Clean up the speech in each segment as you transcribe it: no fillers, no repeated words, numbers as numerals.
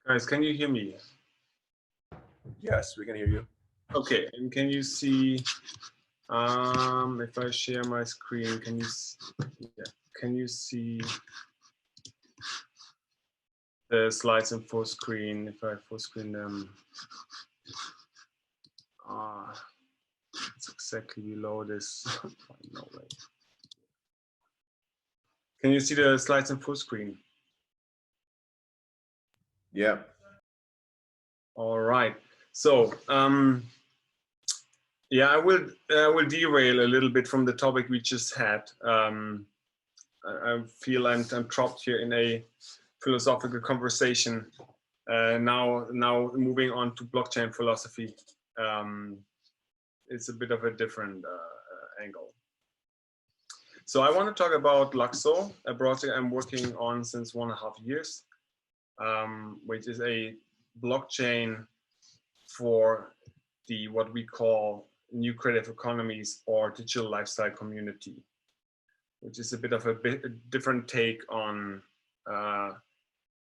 Guys, can you hear me? Yes, we can hear you. Okay, and can you see, if I share my screen, can you see the slides in full screen? If I full screen them, it's exactly below this. No way. Can you see the slides in full screen? Yeah. All right. So, yeah, I will derail a little bit from the topic we just had. I feel I'm trapped here in a philosophical conversation. Now moving on to blockchain philosophy. It's a bit of a different angle. So I want to talk about LUKSO, a project I'm working on since 1.5 years, which is a blockchain for the what we call new creative economies or digital lifestyle community, which is a bit of a different take on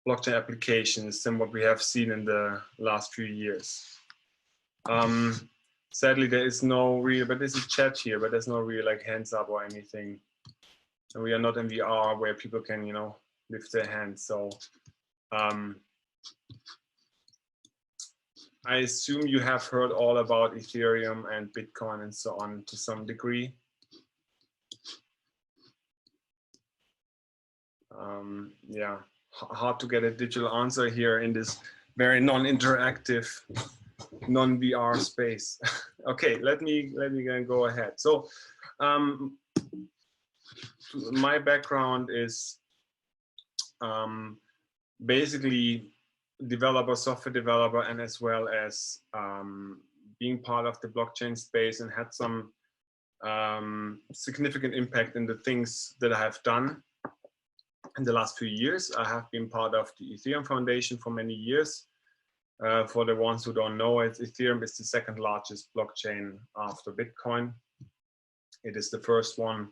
blockchain applications than what we have seen in the last few years. Sadly, there is no real, but there's a chat here, but there's no real like hands up or anything. And we are not in VR where people can, you know, lift their hands. So I assume you have heard all about Ethereum and Bitcoin and so on to some degree. Yeah, hard to get a digital answer here in this very non-interactive, non-VR space. Okay, let me go ahead. So my background is basically developer, software developer, and as well as being part of the blockchain space, and had some significant impact in the things that I have done in the last few years. I have been part of the Ethereum Foundation for many years. For the ones who don't know it, Ethereum is the second largest blockchain after Bitcoin. It is the first one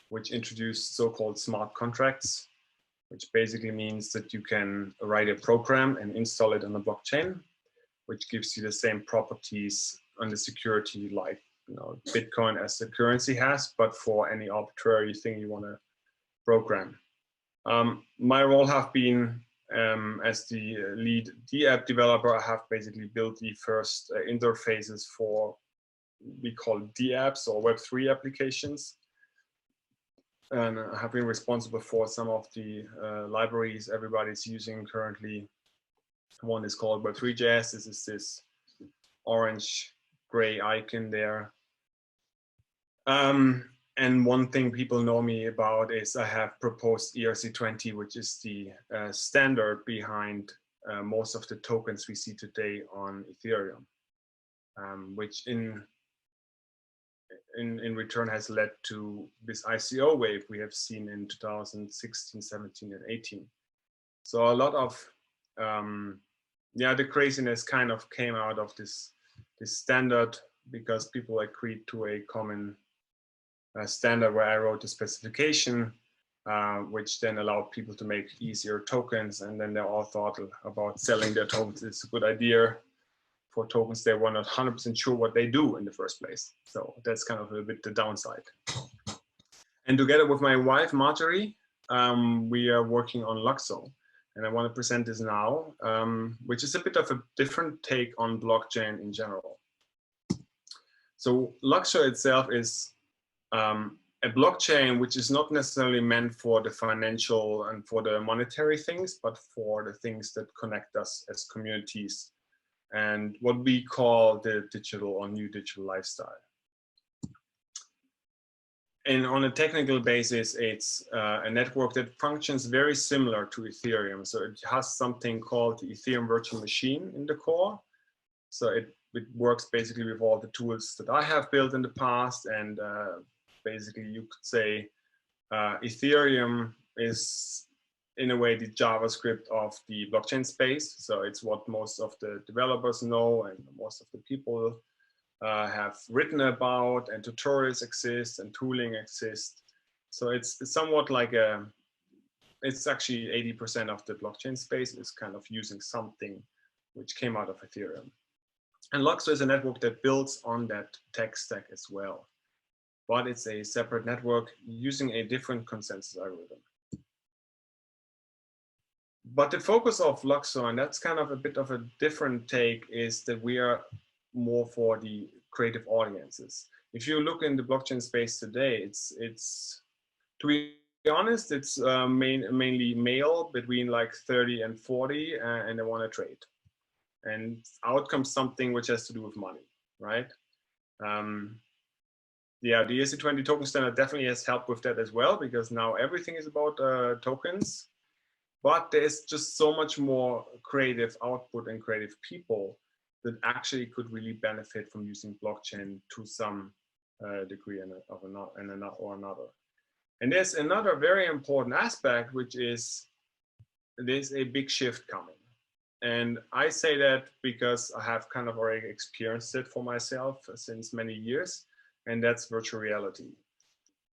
which introduced so-called smart contracts, which basically means that you can write a program and install it on the blockchain, which gives you the same properties on the security like, you know, Bitcoin as the currency has, but for any arbitrary thing you want to program. My role have been as the lead DApp developer. I have basically built the first interfaces for we call DApps or Web3 applications. And I have been responsible for some of the libraries everybody's using currently. One is called Web3.js. This is this orange gray icon there. And one thing people know me about is I have proposed ERC20, which is the standard behind most of the tokens we see today on Ethereum, which in return has led to this ICO wave we have seen in 2016, 17, and 18. So a lot of, yeah, the craziness kind of came out of this standard because people agreed to a common standard where I wrote the specification, which then allowed people to make easier tokens. And then they all thought about selling their tokens. It's a good idea for tokens they were not 100% sure what they do in the first place. So that's kind of a bit the downside. And together with my wife, Marjorie, we are working on LUKSO. And I want to present this now, which is a bit of a different take on blockchain in general. So LUKSO itself is a blockchain which is not necessarily meant for the financial and for the monetary things, but for the things that connect us as communities and what we call the digital or new digital lifestyle. And on a technical basis, it's a network that functions very similar to Ethereum. So it has something called the Ethereum virtual machine in the core. So it works basically with all the tools that I have built in the past. And basically you could say Ethereum is in a way the JavaScript of the blockchain space. So it's what most of the developers know and most of the people have written about, and tutorials exist and tooling exists. So it's somewhat like a it's actually 80% of the blockchain space is kind of using something which came out of Ethereum. And LUKSO is a network that builds on that tech stack as well. But it's a separate network using a different consensus algorithm. But the focus of LUKSO, and that's kind of a bit of a different take, is that we are more for the creative audiences. If you look in the blockchain space today, it's to be honest, it's mainly male between like 30 and 40, and they want to trade. And out comes something which has to do with money, right? Yeah, the ERC20 token standard definitely has helped with that as well, because now everything is about tokens. But there's just so much more creative output and creative people that actually could really benefit from using blockchain to some degree or another. And there's another very important aspect, which is there's a big shift coming. And I say that because I have kind of already experienced it for myself since many years, and that's virtual reality.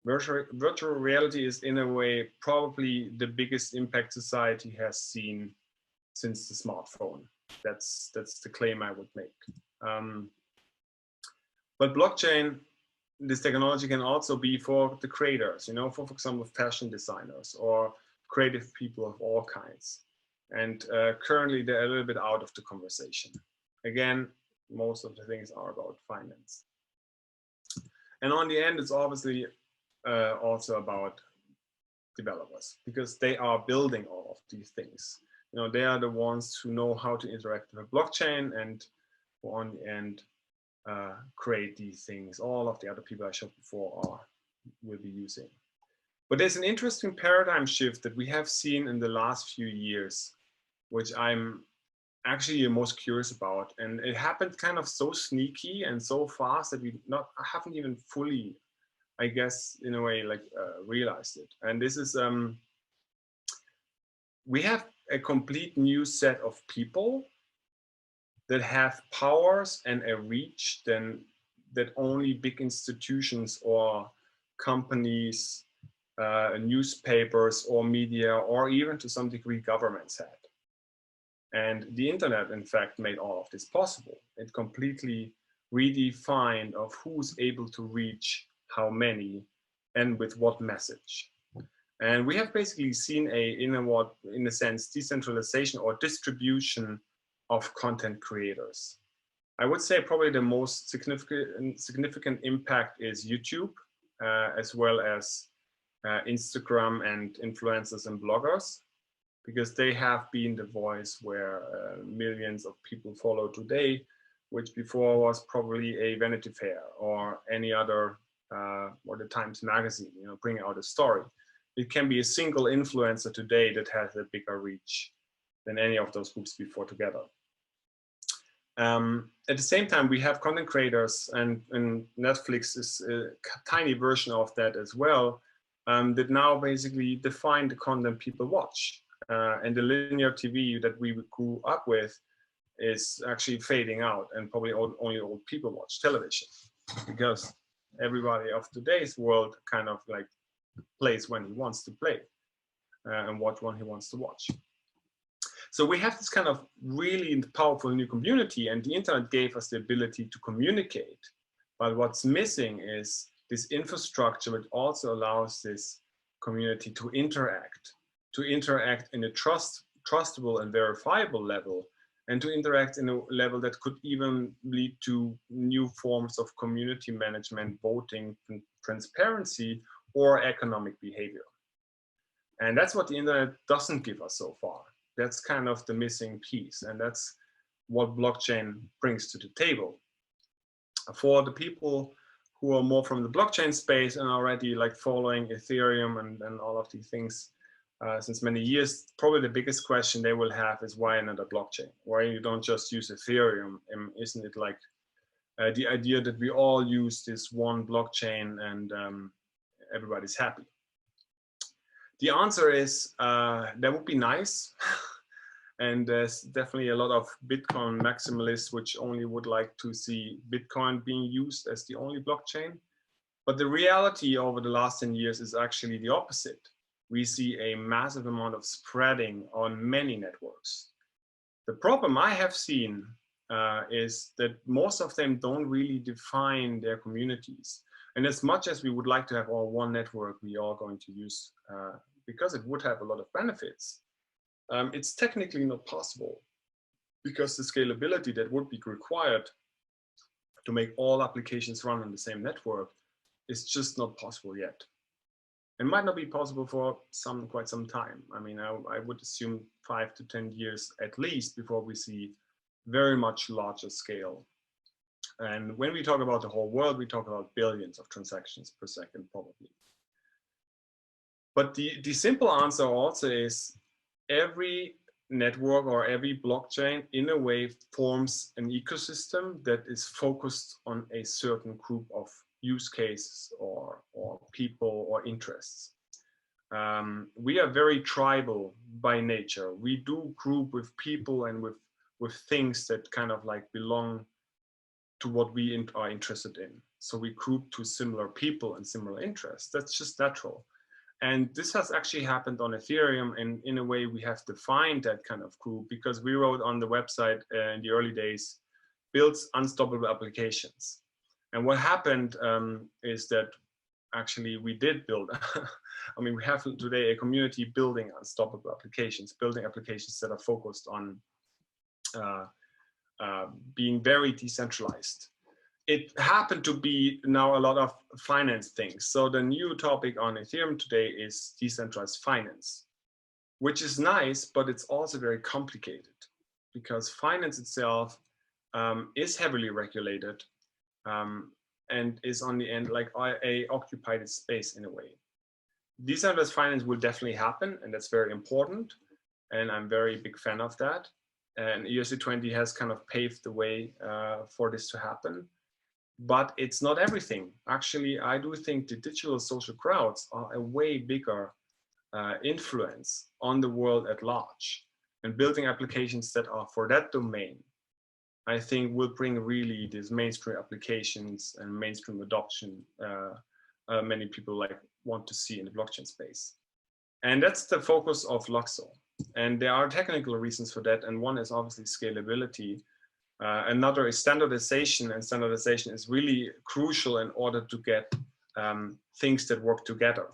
Virtual reality is, in a way, probably the biggest impact society has seen since the smartphone. That's the claim I would make. But blockchain, this technology can also be for the creators, you know, for example, fashion designers or creative people of all kinds. And currently they're a little bit out of the conversation. Again, most of the things are about finance. And on the end, it's obviously also about developers, because they are building all of these things. You know, they are the ones who know how to interact with a blockchain and who on the end create these things. All of the other people I showed before will be using. But there's an interesting paradigm shift that we have seen in the last few years, which I'm actually most curious about. And it happened kind of so sneaky and so fast that I haven't even fully, I guess, in a way, like realized it. And this is, we have a complete new set of people that have powers and a reach that only big institutions or companies, newspapers or media, or even to some degree governments had. And the internet, in fact, made all of this possible. It completely redefined of who's able to reach how many and with what message. And we have basically seen in a sense, decentralization or distribution of content creators. I would say probably the most significant impact is YouTube, as well as Instagram and influencers and bloggers, because they have been the voice where millions of people follow today, which before was probably a Vanity Fair or any other, or the Times Magazine, you know, bringing out a story. It can be a single influencer today that has a bigger reach than any of those groups before together. At the same time, we have content creators, and Netflix is a tiny version of that as well, that now basically define the content people watch. And the linear TV that we grew up with is actually fading out, and probably only old people watch television, because everybody of today's world kind of like plays when he wants to play and watch when he wants to watch. So we have this kind of really powerful new community, and the internet gave us the ability to communicate. But what's missing is this infrastructure that also allows this community to interact in a trustable and verifiable level, and to interact in a level that could even lead to new forms of community management, voting, transparency, or economic behavior. And that's what the internet doesn't give us so far. That's kind of the missing piece, and that's what blockchain brings to the table. For the people who are more from the blockchain space and already like following Ethereum and all of these things since many years, probably the biggest question they will have is, why another blockchain? Why you don't just use Ethereum? Isn't it like the idea that we all use this one blockchain and everybody's happy? The answer is that would be nice. And there's definitely a lot of Bitcoin maximalists which only would like to see Bitcoin being used as the only blockchain. But the reality over the last 10 years is actually the opposite. we see a massive amount of spreading on many networks. The problem I have seen is that most of them don't really define their communities. And as much as we would like to have all one network we are going to use, because it would have a lot of benefits, it's technically not possible, because the scalability that would be required to make all applications run on the same network is just not possible yet. It might not be possible for quite some time. I mean, I would assume 5 to 10 years at least before we see very much larger scale. And when we talk about the whole world, we talk about billions of transactions per second, probably. But the simple answer also is every network or every blockchain in a way forms an ecosystem that is focused on a certain group of use cases or people or interests. We are very tribal by nature. We do group with people and with things that kind of like belong to what we are interested in. So we group to similar people and similar interests. That's just natural. And this has actually happened on Ethereum, and in a way we have defined that kind of group because we wrote on the website in the early days, builds unstoppable applications. And what happened is that actually we did build, I mean, we have today a community building unstoppable applications, building applications that are focused on being very decentralized. It happened to be now a lot of finance things. So the new topic on Ethereum today is decentralized finance, which is nice, but it's also very complicated because finance itself is heavily regulated and is on the end like a occupied space in a way. Decentralized finance will definitely happen, and that's very important. And I'm very big fan of that. And ERC20 has kind of paved the way for this to happen. But it's not everything. Actually, I do think the digital social crowds are a way bigger influence on the world at large. And building applications that are for that domain, I think will bring really these mainstream applications and mainstream adoption many people want to see in the blockchain space. And that's the focus of LUKSO. And there are technical reasons for that. And one is obviously scalability. Another is standardization, and standardization is really crucial in order to get things that work together.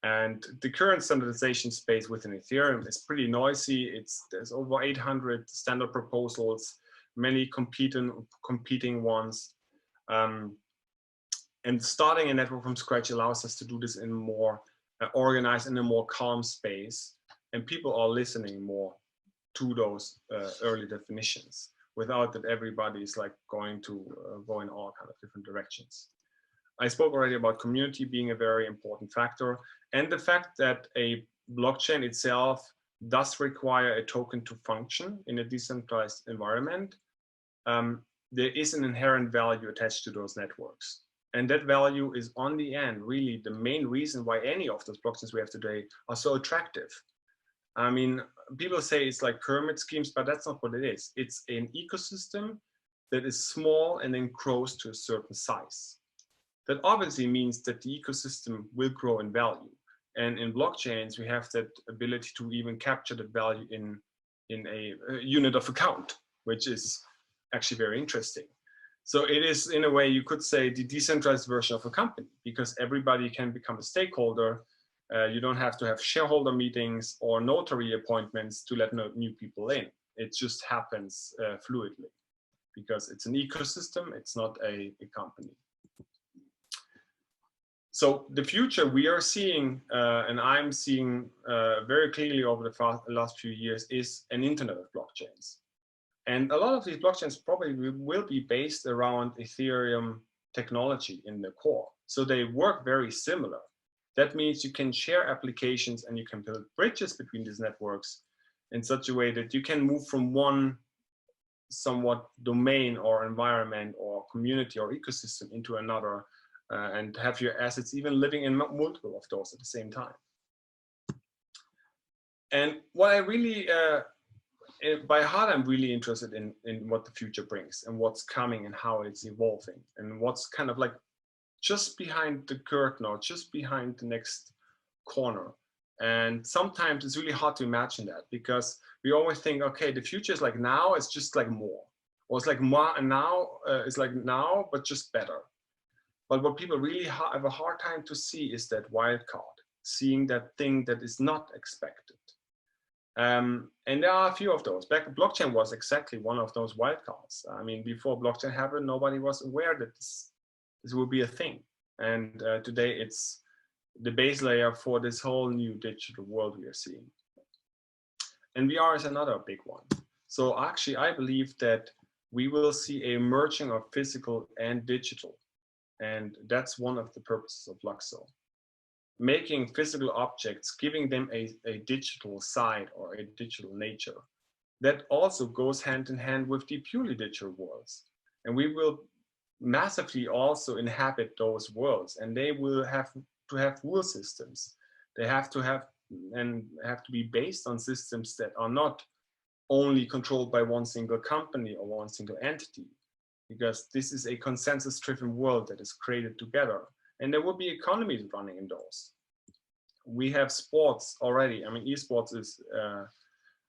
And the current standardization space within Ethereum is pretty noisy. There's over 800 standard proposals, many competing ones. And starting a network from scratch allows us to do this in more organized, in a more calm space. And people are listening more to those early definitions, without that everybody is like going in all kind of different directions. I spoke already about community being a very important factor, and the fact that a blockchain itself does require a token to function in a decentralized environment. There is an inherent value attached to those networks. And that value is on the end really the main reason why any of those blockchains we have today are so attractive. I mean, people say it's like pyramid schemes, but that's not what it is. It's an ecosystem that is small and then grows to a certain size. That obviously means that the ecosystem will grow in value. And in blockchains, we have that ability to even capture that value in a unit of account, which is actually very interesting. So it is, in a way, you could say the decentralized version of a company, because everybody can become a stakeholder. You don't have to have shareholder meetings or notary appointments to let new people in. It just happens fluidly because it's an ecosystem, it's not a company. So the future we are seeing, and I'm seeing very clearly over the last few years, is an internet of blockchains. And a lot of these blockchains probably will be based around Ethereum technology in the core. So they work very similar. That means you can share applications and you can build bridges between these networks in such a way that you can move from one somewhat domain or environment or community or ecosystem into another and have your assets even living in multiple of those at the same time. And what I really, by heart, I'm really interested in what the future brings and what's coming and how it's evolving and what's kind of like just behind the curtain or just behind the next corner. And sometimes it's really hard to imagine that, because we always think, okay, the future is like now, it's just like more. Or it's like more, and now it's like now, but just better. But what people really have a hard time to see is that wild card, seeing that thing that is not expected. And there are a few of those. Blockchain was exactly one of those wildcards. I mean, before blockchain happened, nobody was aware that this will be a thing. And today it's the base layer for this whole new digital world we are seeing. And VR is another big one. So actually, I believe that we will see a merging of physical and digital. And that's one of the purposes of LUKSO. Making physical objects, giving them a digital side or a digital nature. That also goes hand in hand with the purely digital worlds. And we will massively also inhabit those worlds, and they will have to have rule systems. They have to have to be based on systems that are not only controlled by one single company or one single entity, because this is a consensus-driven world that is created together. And there will be economies running in those. We have sports already. I mean, eSports is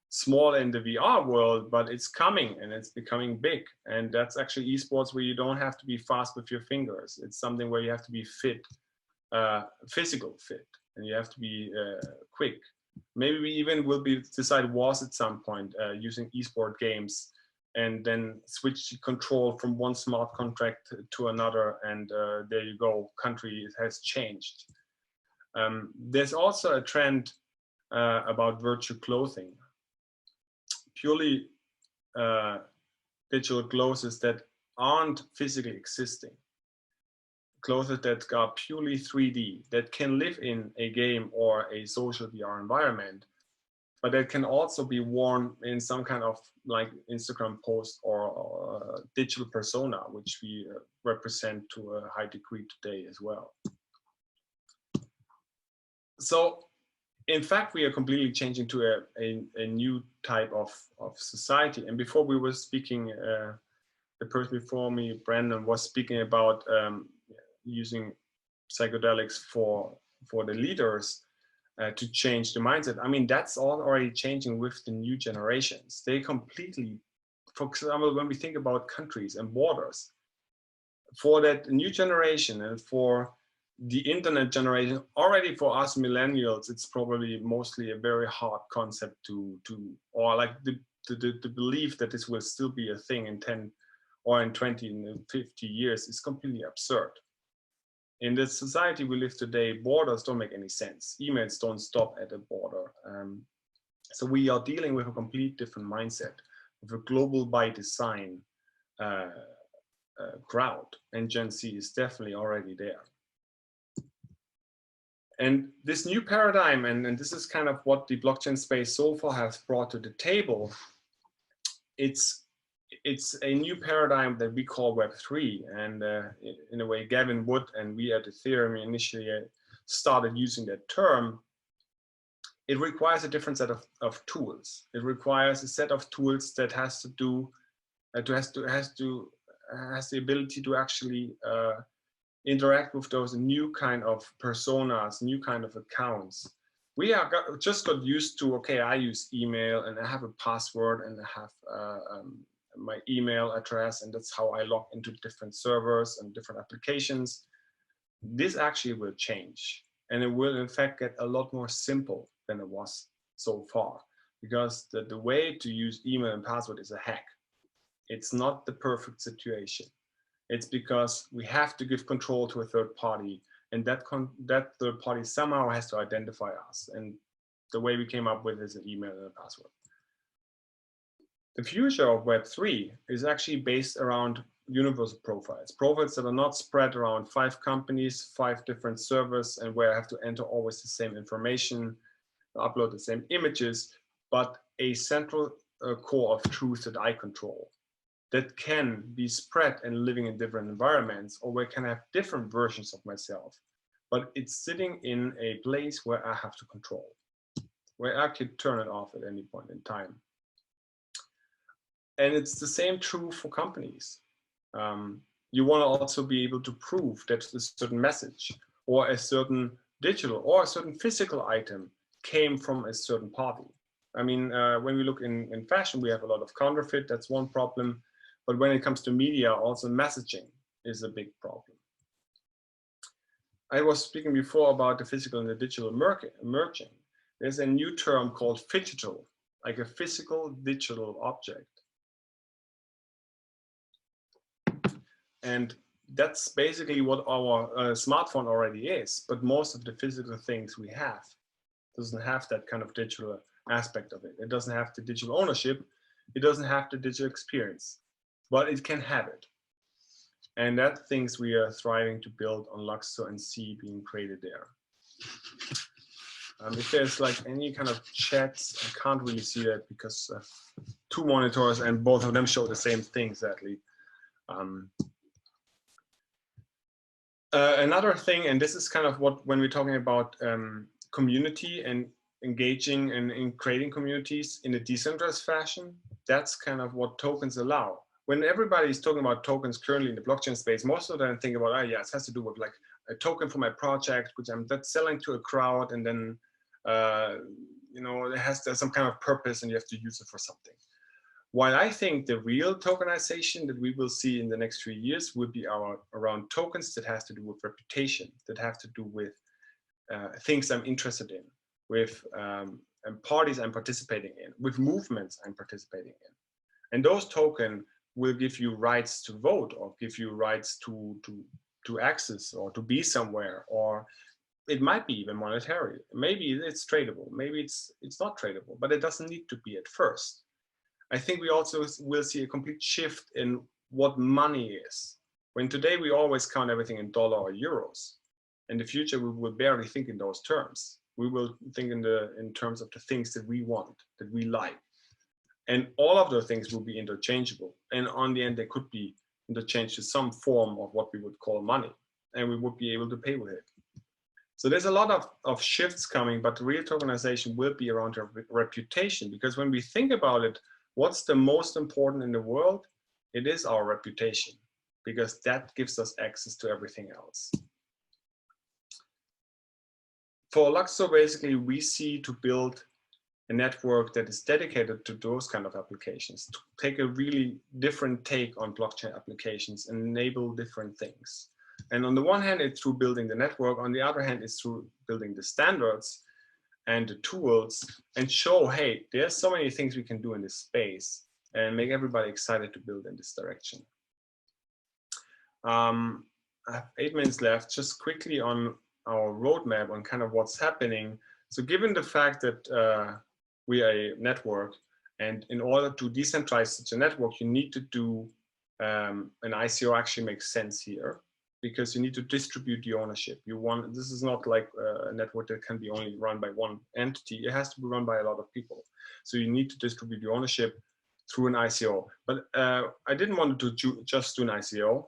small in the VR world, but it's coming and it's becoming big. And that's actually eSports where you don't have to be fast with your fingers. It's something where you have to be fit, physical fit, and you have to be quick. Maybe we even will decide wars at some point using eSport games, and then switch the control from one smart contract to another, and there you go, country has changed. There's also a trend about virtual clothing, purely digital clothes that aren't physically existing, clothes that are purely 3D, that can live in a game or a social VR environment, but that can also be worn in some kind of like Instagram post or digital persona, which we represent to a high degree today as well. So in fact, we are completely changing to a new type of society. And before we were speaking, the person before me, Brandon, was speaking about using psychedelics for the leaders to change the mindset. I mean, that's all already changing with the new generations. They completely, for example, when we think about countries and borders, for that new generation and for the internet generation, already for us millennials, it's probably mostly a very hard concept or like the belief that this will still be a thing in 10 or in 20 and 50 years is completely absurd. In the society we live today, borders don't make any sense. Emails don't stop at a border. So we are dealing with a complete different mindset, with a global by design crowd, and Gen Z is definitely already there. And this new paradigm, and this is kind of what the blockchain space so far has brought to the table, it's a new paradigm that we call Web3. And in a way, Gavin Wood and we at Ethereum initially started using that term. It requires a different set of tools. It requires a set of tools that has the ability to actually interact with those new kind of personas, new kind of accounts. We just got used to, okay, I use email and I have a password and I have my email address, and that's how I log into different servers and different applications. This actually will change, and it will in fact get a lot more simple than it was so far, because the way to use email and password is a hack. It's not the perfect situation. It's because we have to give control to a third party, and that third party somehow has to identify us. And the way we came up with is an email and a password. The future of Web3 is actually based around universal profiles that are not spread around 5 companies, 5 different servers, and where I have to enter always the same information, upload the same images, but a central core of truth that I control, that can be spread and living in different environments, or where I can have different versions of myself, but it's sitting in a place where I have to control, where I could turn it off at any point in time. And it's the same true for companies. You want to also be able to prove that a certain message or a certain digital or a certain physical item came from a certain party. I mean, when we look in fashion, we have a lot of counterfeit. That's one problem. But when it comes to media, also messaging is a big problem. I was speaking before about the physical and the digital merging. There's a new term called phygital, like a physical digital object. And that's basically what our smartphone already is, but most of the physical things we have doesn't have that kind of digital aspect of it. It doesn't have the digital ownership. It doesn't have the digital experience, but it can have it. And that things we are striving to build on LUKSO and see being created there. If there's like any kind of chats, I can't really see that because two monitors and both of them show the same thing exactly. Another thing, and this is kind of what, when we're talking about community and engaging and in creating communities in a decentralized fashion, that's kind of what tokens allow. When everybody is talking about tokens currently in the blockchain space, most of them think about, oh yeah, it has to do with like a token for my project, which I'm selling to a crowd, and then you know, there's some kind of purpose and you have to use it for something. While I think the real tokenization that we will see in the next few years will be around tokens that has to do with reputation, that have to do with things I'm interested in, with parties I'm participating in, with movements I'm participating in. And those tokens will give you rights to vote, or give you rights to access, or to be somewhere, or it might be even monetary. Maybe it's tradable, maybe it's not tradable, but it doesn't need to be at first. I think we also will see a complete shift in what money is. When today we always count everything in dollar or euros. In the future, we will barely think in those terms. We will think in terms of the things that we want, that we like. And all of those things will be interchangeable. And on the end, they could be interchanged to some form of what we would call money. And we would be able to pay with it. So there's a lot of shifts coming, but real tokenization will be around reputation. Because when we think about it, what's the most important in the world? It is our reputation, because that gives us access to everything else. For LUKSO, basically, we see to build a network that is dedicated to those kind of applications, to take a really different take on blockchain applications and enable different things. And on the one hand, it's through building the network. On the other hand, it's through building the standards and the tools, and show, hey, there's so many things we can do in this space, and make everybody excited to build in this direction. I have 8 minutes left. Just quickly on our roadmap on kind of what's happening. So given the fact that we are a network, and in order to decentralize such a network, you need to do an ICO actually makes sense here, because you need to distribute the ownership. This is not like a network that can be only run by one entity. It has to be run by a lot of people. So you need to distribute the ownership through an ICO. But I didn't want to just do an ICO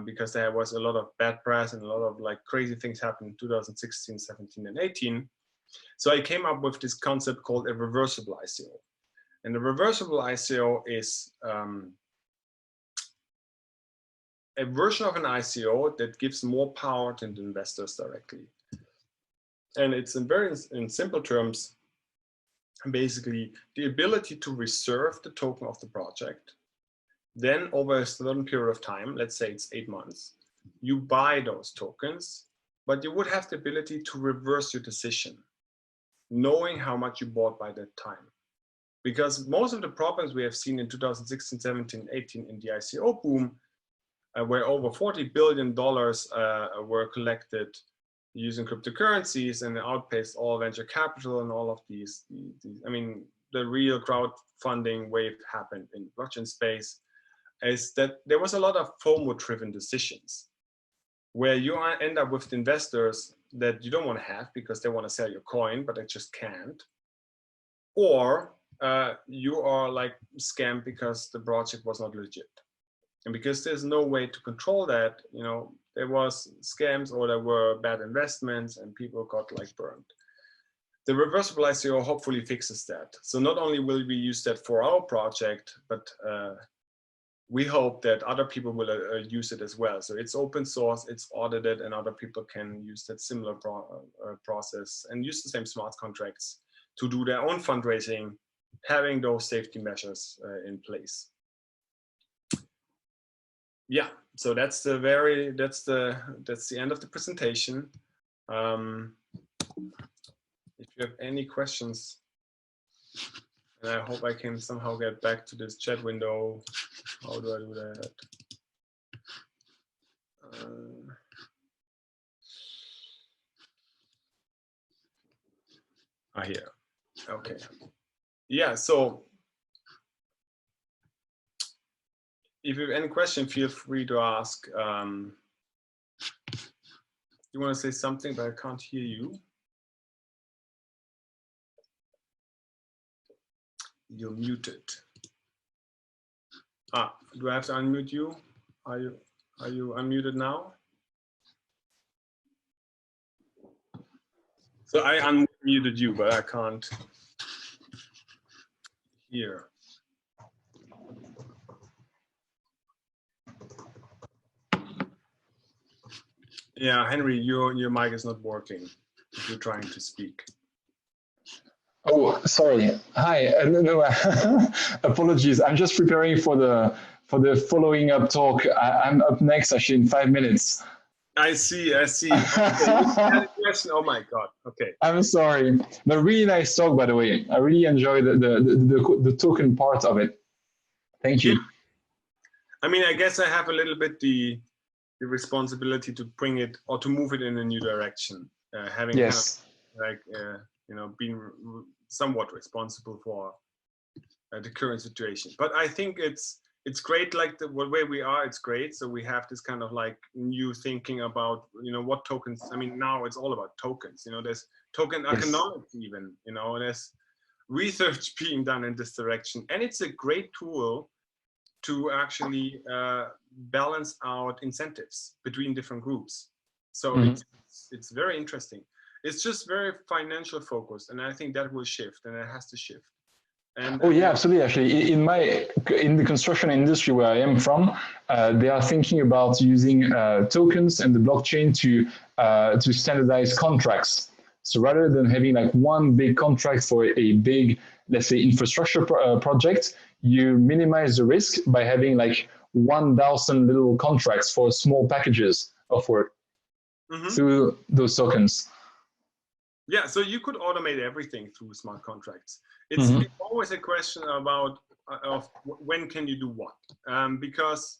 because there was a lot of bad press and a lot of like crazy things happened in 2016, 17, and 18. So I came up with this concept called a reversible ICO. And the reversible ICO is a version of an ICO that gives more power to the investors directly. And it's in simple terms, basically the ability to reserve the token of the project. Then over a certain period of time, let's say it's 8 months, you buy those tokens, but you would have the ability to reverse your decision, knowing how much you bought by that time. Because most of the problems we have seen in 2016, 17, 18 in the ICO boom, where over $40 billion were collected using cryptocurrencies and outpaced all venture capital and all of these. I mean, the real crowdfunding wave happened in blockchain space, is that there was a lot of FOMO-driven decisions, where you end up with investors that you don't want to have because they want to sell your coin, but they just can't. Or you are like scammed because the project was not legit. And because there's no way to control that, you know, there was scams or there were bad investments and people got like burned. The reversible ICO hopefully fixes that. So not only will we use that for our project, but we hope that other people will use it as well. So it's open source, it's audited, and other people can use that similar process and use the same smart contracts to do their own fundraising, having those safety measures in place. Yeah, so that's the end of the presentation. If you have any questions, and I hope I can somehow get back to this chat window. How do I do that? Here. Okay. Yeah, so if you have any question, feel free to ask. You want to say something, but I can't hear you. You're muted. Do I have to unmute you? Are you unmuted now? So I unmuted you, but I can't hear. Yeah, Henry, your mic is not working if you're trying to speak. Oh, sorry. Hi. No, apologies. I'm just preparing for the following up talk. I'm up next actually in 5 minutes. I see. Okay. Question. Oh my God. Okay. I'm sorry, but really nice talk, by the way. I really enjoyed the token part of it. Thank you. Yeah. I mean, I guess I have a little bit the responsibility to bring it or to move it in a new direction. Having yes. kind of like you know, being somewhat responsible for the current situation. But I think it's great, like the way we are, it's great. So we have this kind of like new thinking about, you know, what tokens. I mean, now it's all about tokens. You know, there's token economics even, you know, there's research being done in this direction. And it's a great tool to actually balance out incentives between different groups. So it's very interesting. It's just very financial focused, and I think that will shift, and it has to shift. And oh yeah, absolutely. Actually, in the construction industry where I am from, they are thinking about using tokens and the blockchain to standardize contracts. So rather than having like one big contract for a big, let's say, infrastructure project, you minimize the risk by having like 1,000 little contracts for small packages of work through those tokens. Yeah, so you could automate everything through smart contracts. It's always a question about of when can you do what, because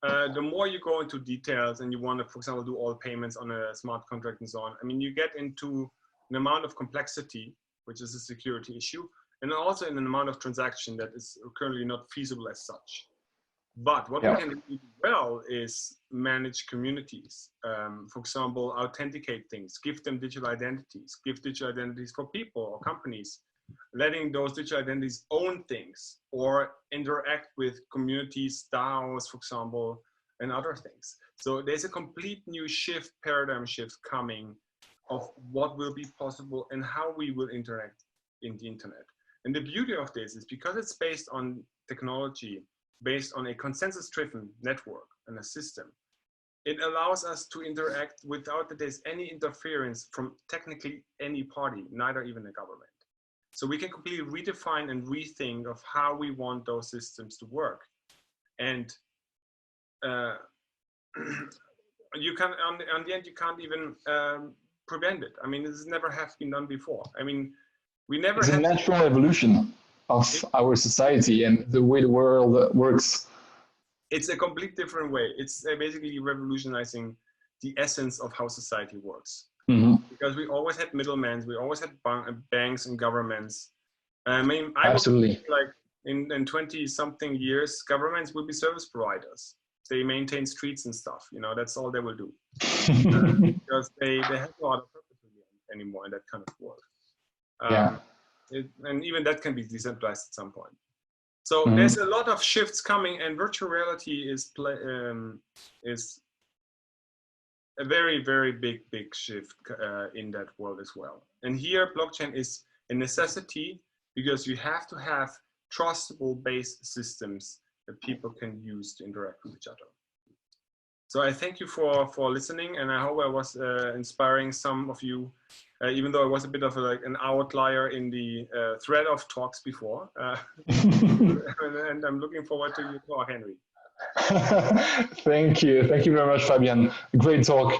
the more you go into details and you want to, for example, do all payments on a smart contract and so on, I mean, you get into an amount of complexity, which is a security issue, and also in an amount of transaction that is currently not feasible as such. But what we can do well is manage communities. For example, authenticate things, give them digital identities, give digital identities for people or companies, letting those digital identities own things or interact with communities, DAOs, for example, and other things. So there's a complete new shift, paradigm shift coming of what will be possible and how we will interact in the internet. And the beauty of this is because it's based on technology, based on a consensus-driven network and a system, it allows us to interact without that there's any interference from technically any party, neither even the government. So we can completely redefine and rethink of how we want those systems to work. And you can, on the end, you can't even prevent it. I mean, this has never have been done before. I mean, we never. It's a natural evolution of our society and the way the world works. It's a complete different way. It's basically revolutionizing the essence of how society works. Because we always had middlemen, we always had banks and governments. I mean, I absolutely like in 20-something years, governments will be service providers. They maintain streets and stuff. You know, that's all they will do because they have no other purpose anymore in that kind of world. And even that can be decentralized at some point. So there's a lot of shifts coming, and virtual reality is a very, very big shift in that world as well. And here, blockchain is a necessity because you have to have trustable base systems that people can use to interact with each other. So I thank you for listening, and I hope I was inspiring some of you, even though I was a bit of an outlier in the thread of talks before. And I'm looking forward to your talk, Henry. Thank you very much, Fabian. Great talk.